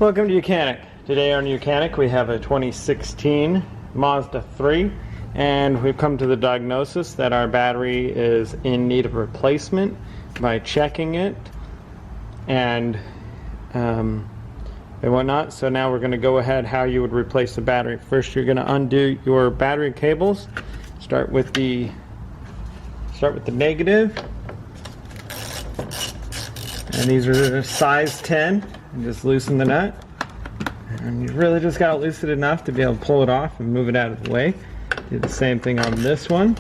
Welcome to YOUCANIC. Today on YOUCANIC we have a 2016 Mazda 3 and we've come to the diagnosis that our battery is in need of replacement by checking it and whatnot. So now we're going to go ahead how you would replace the battery. First you're going to undo your battery cables. Start with the negative, and these are size 10. And just loosen the nut, and you really just got to loosen it enough to be able to pull it off and move it out of the way. Do the same thing on this one.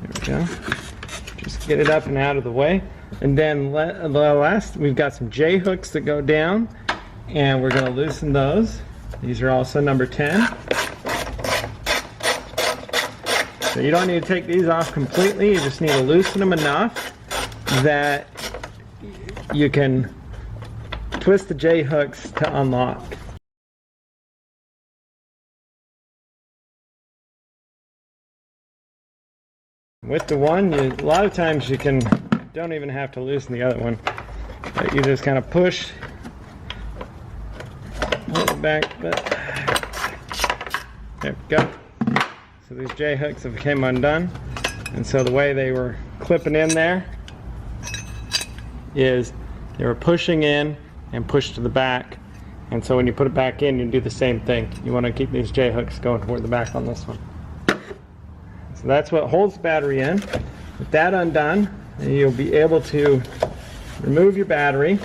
There we go. Just get it up and out of the way. And then last, we've got some J hooks that go down, and we're going to loosen those. These are also number 10. So you don't need to take these off completely, you just need to loosen them enough that you can twist the J hooks to unlock. With the one, a lot of times you don't even have to loosen the other one. But you just kind of push, hold it back, but there we go. So these J hooks have came undone, and so the way they were clipping in there is they were pushing in and pushed to the back, and so when you put it back in you do the same thing. You want to keep these J hooks going toward the back on this one. So that's what holds the battery in. With that undone, you'll be able to remove your battery.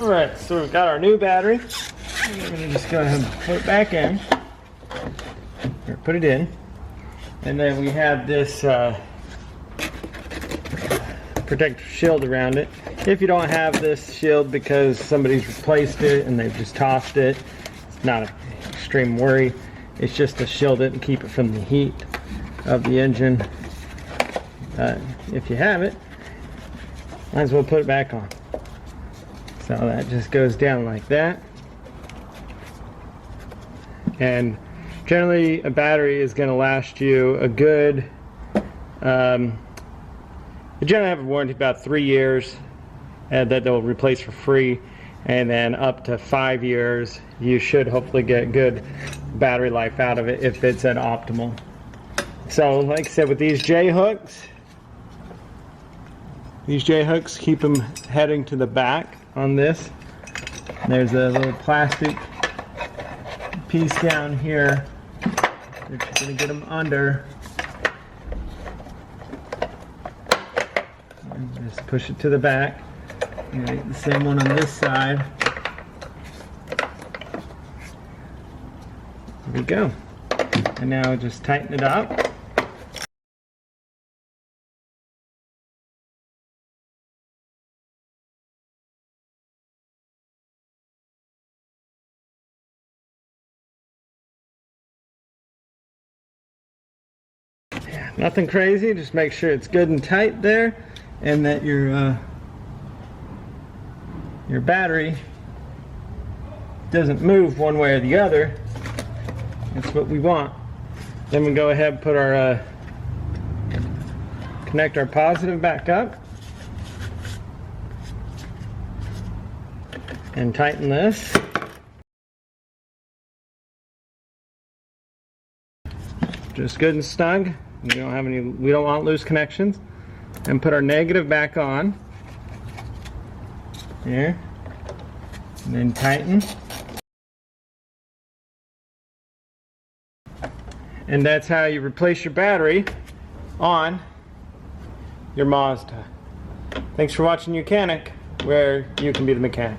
Alright, so we've got our new battery. We're going to just go ahead and put it back in. Or put it in. And then we have this protective shield around it. If you don't have this shield because somebody's replaced it and they've just tossed it, it's not an extreme worry. It's just to shield it and keep it from the heat of the engine. If you have it, might as well put it back on. So that just goes down like that. And generally a battery is going to last you a good, you generally have a warranty about 3 years that they'll replace for free, and then up to 5 years you should hopefully get good battery life out of it if it's at optimal. So like I said, with these J hooks keep them heading to the back on this. There's a little plastic piece down here that you're going to get them under. And just push it to the back. You're going to get the same one on this side. There we go. And now just tighten it up. Nothing crazy, just make sure it's good and tight there, and that your battery doesn't move one way or the other. That's what we want. Then we go ahead and put our connect our positive back up and tighten this. Just good and snug. We don't want loose connections. And put our negative back on. Here. And then tighten. And that's how you replace your battery on your Mazda. Thanks for watching YOUCANIC, where you can be the mechanic.